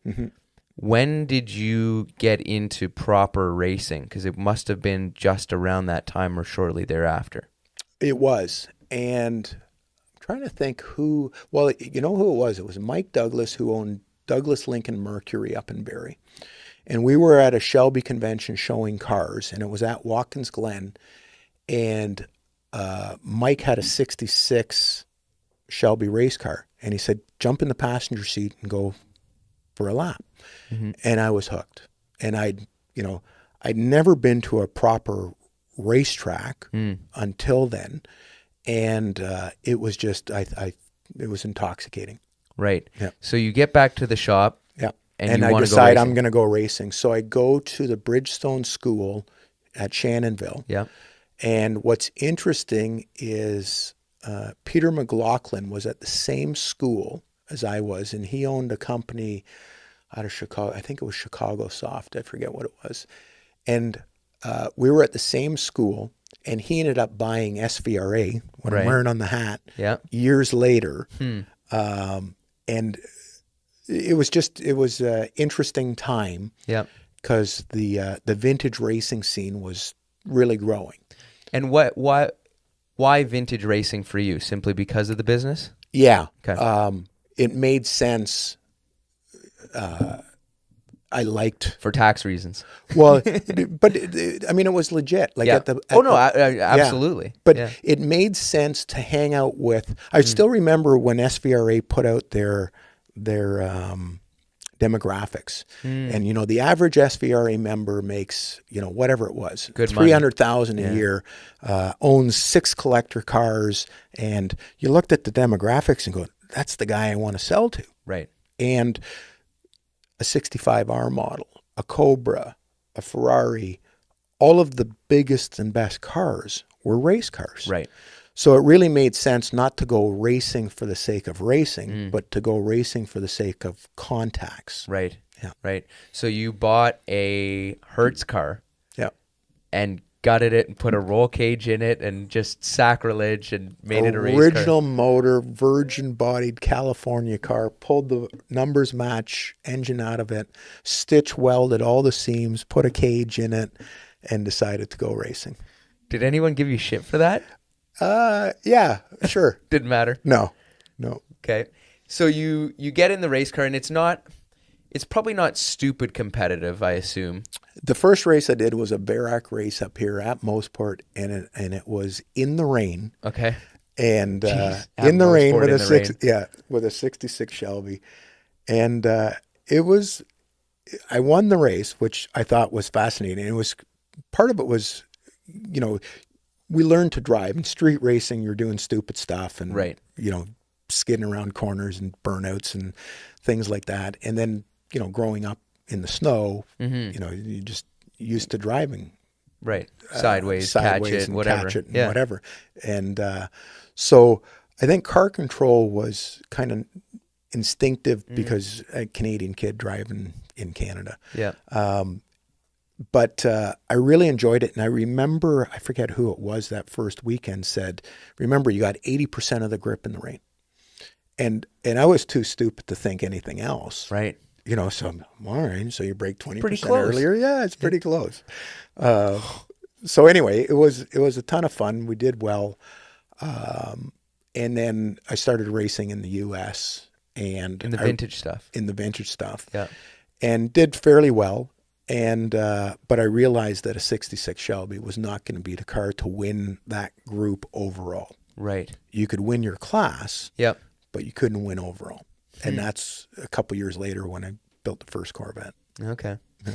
Mm-hmm. When did you get into proper racing? Because it must have been just around that time or shortly thereafter. It was. And I'm trying to think who, well, you know who it was? It was Mike Douglas, who owned Douglas Lincoln Mercury up in Barrie. And we were at a Shelby convention showing cars, and it was at Watkins Glen. And Mike had a 66 Shelby race car. And he said, jump in the passenger seat and go for a lap. Mm-hmm. And I was hooked. And I'd never been to a proper racetrack until then. And it was just, it was intoxicating. Right. Yeah. So you get back to the shop. Yeah. And I you want to go decide racing. I'm going to go racing. So I go to the Bridgestone School at Shannonville. Yeah. And what's interesting is Peter McLaughlin was at the same school as I was, and he owned a company out of Chicago. I think it was Chicago Soft. I forget what it was. And we were at the same school, and he ended up buying SVRA, what I'm wearing on the hat, years later. And it was an interesting time because the vintage racing scene was really growing. And why vintage racing for you? Simply because of the business? Yeah. Okay. It made sense. I liked for tax reasons. Well, but I mean, it was legit. Like absolutely. But it made sense to hang out with. I still remember when SVRA put out their demographics, and the average SVRA member makes whatever it was, $300,000 a year, owns 6 collector cars, and you looked at the demographics and go, that's the guy I want to sell to. Right. And a 65R model, a Cobra, a Ferrari, all of the biggest and best cars were race cars. Right. So it really made sense not to go racing for the sake of racing, but to go racing for the sake of contacts. Right. Yeah. Right. So you bought a Hertz car. Yeah. And gutted it and put a roll cage in it and just sacrilege and made it a race car. Original motor, virgin-bodied California car, pulled the numbers match engine out of it, stitch welded all the seams, put a cage in it, and decided to go racing. Did anyone give you shit for that? Yeah, sure. Didn't matter? No. Okay. So you get in the race car, and it's probably not stupid competitive, I assume. The first race I did was a Barack race up here at Moseport, and it was in the rain. Okay. And in the rain with a 66 Shelby, and I won the race, which I thought was fascinating. It was part of it was, we learned to drive. In street racing, you're doing stupid stuff and skidding around corners and burnouts and things like that. And then growing up in the snow, you just used to driving. Right. Sideways catch it, and whatever. Catch it and whatever. And so I think car control was kind of instinctive because a Canadian kid driving in Canada. Yeah. But I really enjoyed it. And I remember, I forget who it was that first weekend said, remember, you got 80% of the grip in the rain. And I was too stupid to think anything else. Right. So I'm all right. So you break 20% close. earlier. Yeah, it's pretty close. So anyway, it was a ton of fun. We did well. And then I started racing in the U.S. and in the vintage stuff. Yeah. And did fairly well. And but I realized that a 66 Shelby was not going to be the car to win that group overall. Right. You could win your class. Yep. But you couldn't win overall. And that's a couple years later when I built the first Corvette. Okay. Yeah.